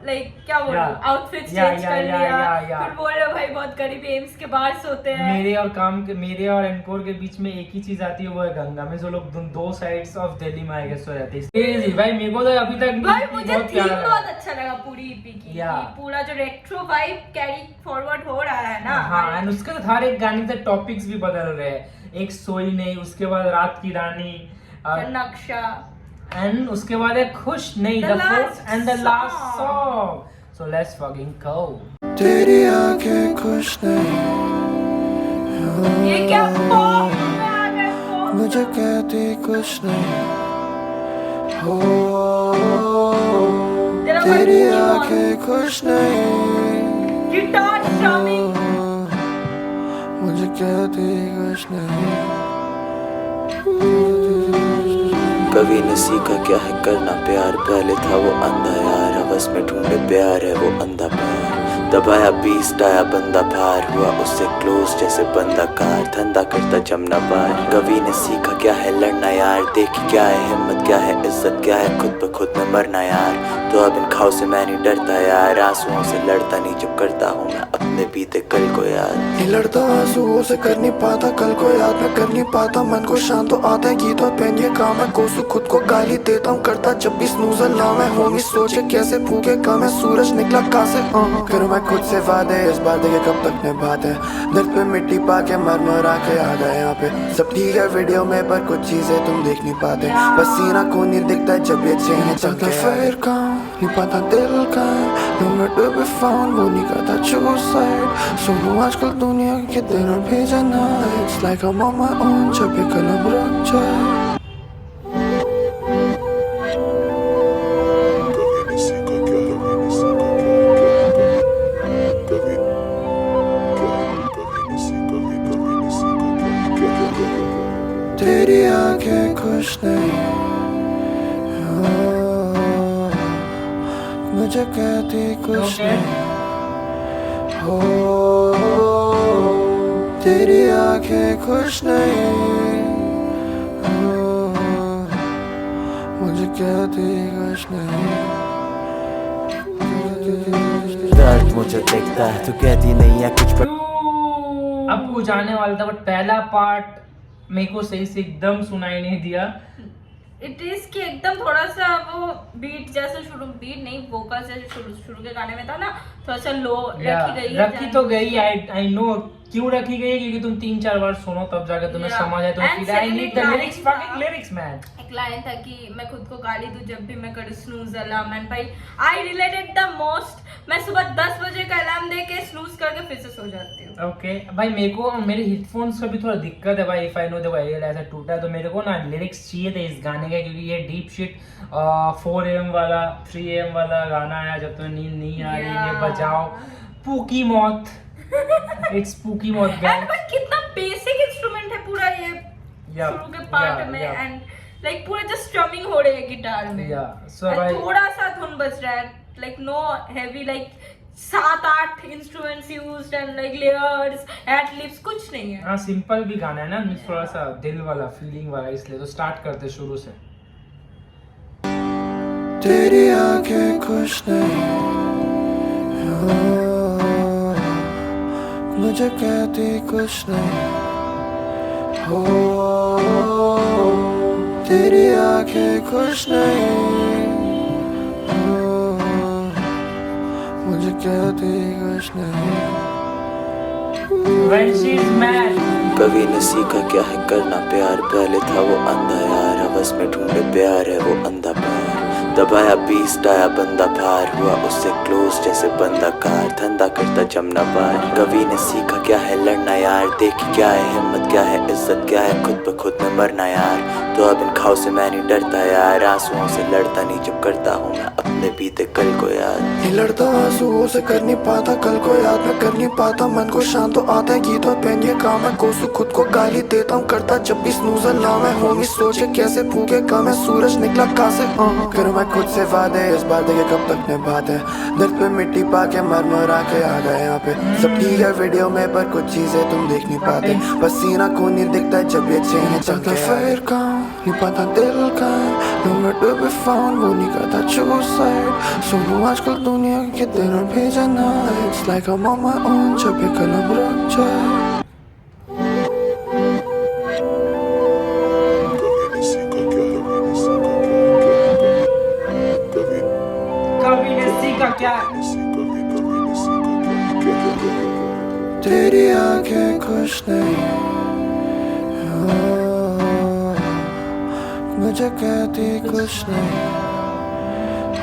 लाइक क्या बोलूं, Yeah. Outfit Yeah, change yeah, कर yeah, लिया, yeah, yeah. फिर बोल रहे भाई बहुत करीब एम्स के बाहर सोते हैं। मेरे और एनकोर के बीच में एक ही चीज आती है, वो है गंगा में। जो लोग दो साइड्स ऑफ दिल्ली में आए सो रहते हैं। Crazy, भाई मेरे को तो अभी तक भाई मुझे बहुत थीम प्यारा लगा। बहुत अच्छा लगा पूरी ईपी की। Yeah. कि पूरा जो रेट्रो वाइब कैरी फॉरवर्ड हो रहा है ना। हाँ, एंड उसके साथ हर एक गाने से टॉपिक्स भी बदल रहे हैं। एक सोई नहीं, उसके बाद रात की रानी, नक्शा, एंड उसके बाद है खुश नहीं, The the fourth last and the last song. Song. So let's fucking go. तेरी आंखें खुश नहीं, ये क्या pop में आ गए pop? मुझे कहती कुछ नहीं हो। तेरा भाई तेरी की आवाज। आंखें खुश नहीं, गिटार स्ट्रमिंग। मुझे कहती कुछ नहीं। कभी न सीखा क्या है करना प्यार, पहले था वो अंधा यार, हवस में ढूंढे प्यार है वो अंधा प्यार। दबाया बीस्ट आया बंदा पार, हुआ उससे क्लोज जैसे बंदा कार, धंधा करता जमना बार। कभी ने सीखा क्या है लड़ना यार, देखी क्या है हिम्मत क्या है इज्जत क्या है, खुद पे खुद में मरना यार। तो अब इन खाओ से मैं नहीं डरता यार, आंसुओं से लड़ता नहीं जब करता हूँ मैं अपने बीते कल को यार। नहीं लड़ता आंसुओं से कर नहीं पाता कल को याद, मैं कर नहीं पाता मन को शांत तो आता है गीत और पेन ये काम है। कोसू खुद को गाली देता हूँ करता जब भी स्नूजर लाऊं मैं, होमी सोचे कैसे फूके कम है सूरज निकला कहाँ से। करूँ मैं खुद से वादे इस बात के कब तक निभाते, दर्द पे मिट्टी पाके मर आके आ गए यहाँ पे। सब ठीक है वीडियो में पर कुछ चीजें तुम देख नहीं पाते, बस सीना को नहीं दिखता जब ये चेहरे चलते फिर कहाँ नहीं पता दिल का नोवेयर टू बी फाउंड, वो नहीं करता चूज साइड। सुनो आजकल दुनिया के दिन और भेजना, it's like I'm on my own जब ये कलम रुक जाए। तेरी आंखें खुश नहीं हो, मुझे कहती कुछ नहीं हो। तेरी आंखें खुश नहीं हो, मुझे कहती कुछ नहीं। दर्द मुझे दिखता है, तू कहती नहीं है कुछ पर। अब कुछ आने वाला था बट पहला पार्ट मेरे को सही से एकदम सुनाई नहीं दिया। इट इज कि एकदम थोड़ा सा वो बीट जैसे बीट नहीं वोकल जैसे शुरू के गाने में था ना, थोड़ा सा लो रखी गई है। रखी तो गई, आई नो क्यों रखी गई है, क्योंकि तुम 3-4 बार सुनो तब जाकर तुम्हें समझ आए। And तो I need the secondly, lyrics, fucking lyrics man. एक लाइन था कि मैं खुद को गाली दूं जब भी मैं करूं स्नूज अलार्म, एंड भाई आई रिलेटेड द मोस्ट। मैं सुबह 10 बजे का अलार्म दे के स्नूज करके फिर से सो जाती हूँ। ओके भाई मेरे को मेरे हेडफोन्स का भी थोड़ा दिक्कत है भाई। If I know the wire ऐसा टूटा, तो मेरे को ना लिरिक्स चाहिए थे इस गाने का, क्योंकि ये डीप शिट 4 AM वाला 3 AM वाला गाना आया जब तुम्हें नींद नहीं आ रही, ये बजाओ पूकी मौत। इट्स पूकी मौत एंड गाइस। बट कितना बेसिक इंस्ट्रूमेंट है पूरा ये शुरू के पार्ट में, एंड लाइक पूरा जस्ट स्ट्रमिंग हो रही है गिटार में। सो And भाई थोड़ा सा धुन बज रहा है, like no heavy, like 7-8 instruments used and like layers ad libs कुछ नहीं है। हाँ सिंपल भी गाना है ना, थोड़ा सा दिल वाला फीलिंग वाला, इसलिए तो स्टार्ट करते शुरू से। तेरी आंखें खुश नहीं हो, मुझे कहती कुछ नहीं हो। तेरी आंखें खुश नहीं हो, मुझे कहती कुछ नहीं। When she's mad, कभी न सीखा क्या है करना प्यार, पहले था वो अंधा यार, हवस में ढूंढे प्यार है वो अंधा प्यार। दबाया बीस्ट आया बंदा पार, हुआ उससे क्लोज जैसे बंदा कार, धंधा करता जमना बार। कभी ने सीखा क्या है लड़ना यार, देखी क्या है हिम्मत क्या है इज्जत क्या है, खुद पे खुद में मरना यार। तो अब इन खाओ से मैं नहीं डरता यार, आंसुओं से लड़ता नहीं जब करता हूँ मैं अपने बीते कल को याद। नहीं लड़ता आंसुओं से कर नहीं पाता कल को याद, मैं कर नहीं पाता मन को शांत तो आता है गीत और पेन ये काम है। कोसू खुद को गाली देता हूँ करता जब भी स्नूजर लाऊं मैं, होमी सोचे कैसे फूके कम है सूरज निकला कहाँ से। करूँ मैं मैं खुद से वादे इस बात के कब तक निभाते, दिल पे मिट्टी पाके मरमरा के आ गए यहाँ पे। सब ठीक है वीडियो में पर कुछ चीजें तुम देख नहीं पाते, पसीना खून नहीं दिखता है जब ये चेहरे चलते। फिर कहूँ नहीं पता दिल का nowhere to be found, वो नहीं करता suicide। सुनो आजकल दुनिया के दिन भेजना, it's like I'm on my own जब ये कलम रुक जाए। कभी ने सीखा क्या? तेरी आंखें खुश नहीं मुझे कहती कुछ नहीं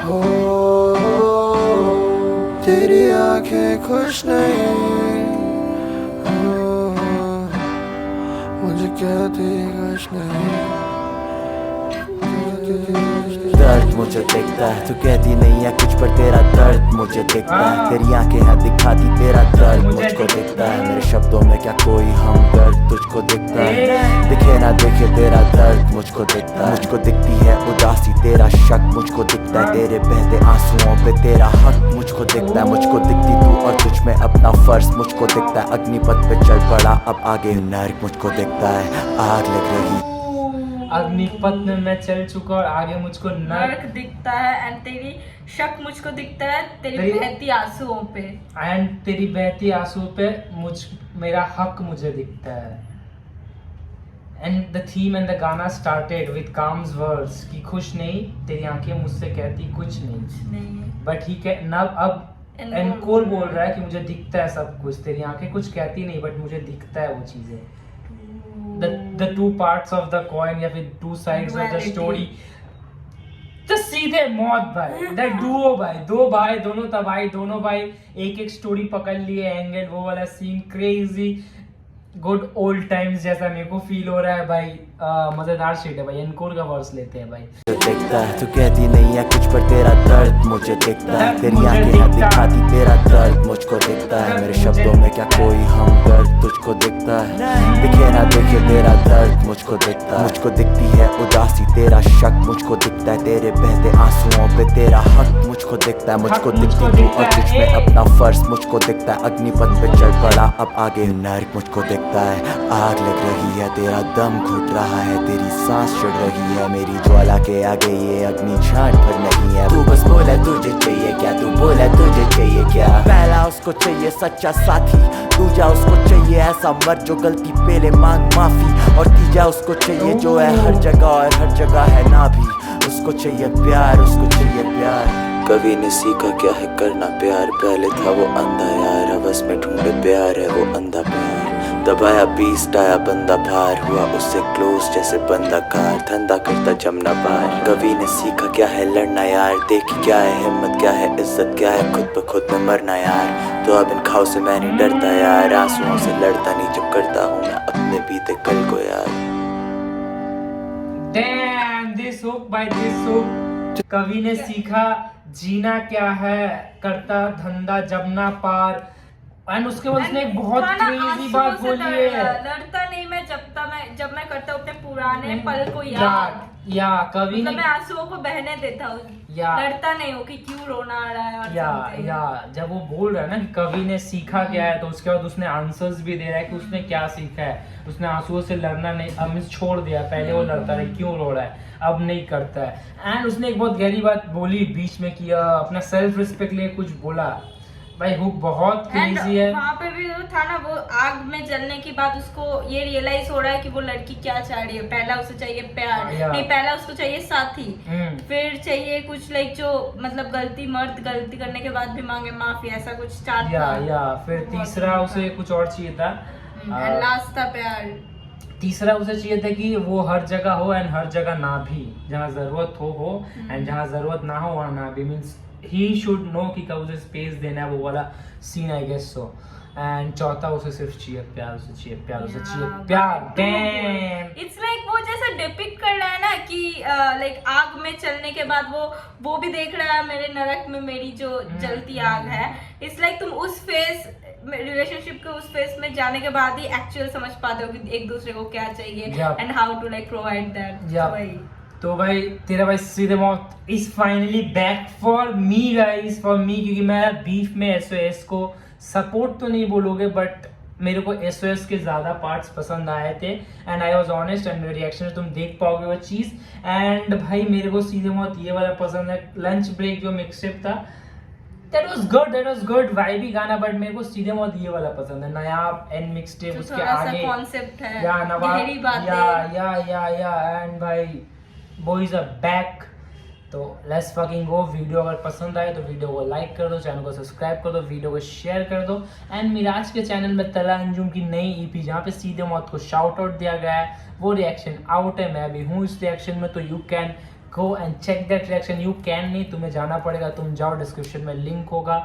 हो, तेरी आंखें खुश नहीं हो, मुझे कहती कुछ नहीं। दर्द मुझे दिखता है, तू कहती नहीं है कुछ पर तेरा दर्द मुझे दिखता है। तेरी आंखें हैं दिखाती तेरा दर्द मुझको दिखता है। मेरे शब्दों में क्या कोई हमदर्द तुझको दिखता है? दिखे ना दिखे तेरा दर्द मुझको दिखता है। मुझको दिखती है उदासी तेरा शक मुझको दिखता है। तेरे बहते आंसुओं पे तेरा हक मुझको दिखता है। मुझको दिखती तू और तुझ में अपना फर्ज मुझको दिखता है। अग्निपथ पे चल पड़ा अब आगे नर्क मुझको दिखता है। आग लग रही अग्निपथ में मैं चल चुका और आगे मुझको नर्क दिखता है एंड तेरी शक मुझको दिखता है तेरी बहती आंसुओं पे, एंड तेरी बहती आंसुओं पे मेरा हक मुझे दिखता है। And the theme and the गाना स्टार्टेड विद काम्स वर्ड्स कि खुश नहीं तेरी आंखें मुझसे कहती कुछ नहीं, बट ही अब एनकोर बोल रहा है कि मुझे दिखता है सब कुछ। तेरी आंखें कुछ कहती नहीं बट मुझे दिखता है वो चीजें। The two parts of the coin या फिर two sides of the story, तो सीधे मौत भाई। That duo भाई, दो भाई दोनों तबाही, दोनों भाई एक एक स्टोरी पकड़ लिए एंगल, वो वाला scene crazy good old times जैसा मेरे को फील हो रहा है भाई। मजेदार शेड है भाई। एनकोर का वर्स लेते हैं भाई। दिखता है, तू कहती नहीं है कुछ पर तेरा दर्द मुझे दिखता है। तेरी आंखें हैं दिखाती तेरा दर्द मुझको दिखता है। मेरे शब्दों में क्या कोई हमदर्द तुझको दिखता है? दिखे ना दिखे तेरा दर्द मुझको दिखता है। मुझको दिखती है उदासी तेरा शक मुझको दिखता है। तेरे बहते आंसुओं पे तेरा हक मुझको दिखता है। मुझको दिखती तू और तुझ में अपना फर्ज मुझको दिखता है। अग्निपथ पे चल पड़ा अब आगे नर्क मुझको दिखता है। आग लग रही है तेरा दम घुट रहा है, तेरी सांस चढ़ रही है। मेरी ज्वाला के आगे ये अग्नि झाट भर नहीं है। तू बस बोला तुझे चाहिए क्या, तू बोला तुझे चाहिए क्या? पहला उसको चाहिए सच्चा साथी, दूजा उसको चाहिए ऐसा मर्द जो गलती पे ले मांग माफी, और तीजा उसको चाहिए जो है हर जगह और हर जगह है ना भी। उसको चाहिए प्यार, उसको चाहिए प्यार। कभी ने सीखा क्या है करना प्यार, पहले था वो अंधा यार, हवस में ढूंढे प्यार है वो अंधा प्यार। दबाया बीस्ट आया बंदा भार, हुआ उससे क्लोज जैसे बंदा कार, धंधा करता जमना बार। कभी ने सीखा क्या है लड़ना यार, देखी क्या है हिम्मत क्या है इज्जत क्या है, खुद ब खुद में मरना यार। तो अब इन खाओ से मैं नहीं डरता यार, आंसुओं से लड़ता नहीं जब करता हूँ मैं अपने बीते कल को यार। Damn, this hook by this hook। कवि ने सीखा जीना क्या है, करता धंधा जमना पार। एंड उसके बाद उसने एक बहुत क्रेजी बात बोली है, लड़ता नहीं मैं जब मैं करता अपने पुराने पल को याद। या कवि ने मैं आंसुओं को बहने देता हूँ, लड़ता नहीं हो कि क्यों रोना आ रहा है और या जब वो बोल रहा है ना कि कवि ने सीखा क्या है, तो उसके बाद उसने आंसर्स भी दे रहा है कि उसने क्या सीखा है। उसने आंसुओं से लड़ना नहीं अब छोड़ दिया, पहले वो लड़ता रहा, क्यों रो रहा है अब नहीं करता है। एंड उसने एक बहुत गहरी बात बोली बीच में कि अपना सेल्फ रिस्पेक्ट लिए कुछ बोला भाई। हुक बहुत क्रेजी है। वहाँ पे भी वो था ना, वो आग में जलने के बाद उसको ये रियलाइज हो रहा है कि वो लड़की क्या चाह रही है। पहला उसे चाहिए प्यार, नहीं पहला उसको चाहिए साथी, फिर चाहिए कुछ लाइक जो मतलब मर्द गलती करने के बाद भी मांगे माफी, ऐसा कुछ चाहता। फिर तीसरा उसे कुछ और चाहिए था, लास्ट था प्यार। तीसरा उसे चाहिए था कि वो हर जगह हो एंड हर जगह ना भी, जहाँ जरूरत हो एंड जहाँ जरूरत ना हो वहाँ ना भी। मीन्स ही शुड नो कि कब उसे स्पेस देना है, वो वाला scene I guess so. And चौथा उसे सिर्फ चाहिए प्यार, उसे चाहिए प्यार, उसे चाहिए प्यार। डैम, इट्स लाइक वो जैसा डिपिक्ट कर रहा है ना कि लाइक आग में चलने के बाद वो भी देख रहा है मेरे नरक में मेरी जो जलती आग है। इट्स लाइक तुम उस फेस रिलेशनशिप के उस फेस में जाने के बाद ही एक्चुअल समझ पाते हो कि एक दूसरे को क्या चाहिए and how to like provide that. तो भाई तेरा भाई सीधे मौत is finally back for me guys, for me, क्योंकि मैं बीफ में एसओएस को सपोर्ट तो नहीं बोलोगे बट मेरे को एसओएस के ज़्यादा पार्ट्स पसंद आए थे and I was honest and मेरे रिएक्शन तुम देख पाओगे वो चीज़। एंड भाई मेरे को सीधे मौत ये वाला पसंद है, लंच ब्रेक जो मिक्सटेप था दैट वाज गुड वाइबी गाना, बट मेरे को सीधे मौत ये वाला पसंद है, नायाब एंड मिक्सटेप तो उसके थोड़ा सा आगे कॉन्सेप्ट है, या नवाब गहरी बातें। या एंड भाई बॉयज आर बैक। तो लेट्स फकिंग गो। वीडियो अगर पसंद आए तो वीडियो को लाइक कर दो, चैनल को सब्सक्राइब कर दो, वीडियो को शेयर कर दो। एंड मिराज के चैनल में तला अंजुम की नई ईपी जहाँ पे सीधे मौत को शाउट आउट दिया गया है, वो रिएक्शन आउट है, मैं भी हूँ इस रिएक्शन में, तो you can go and check that reaction. You can नहीं, तुम्हें जाना पड़ेगा, तुम जाओ, डिस्क्रिप्शन में लिंक होगा।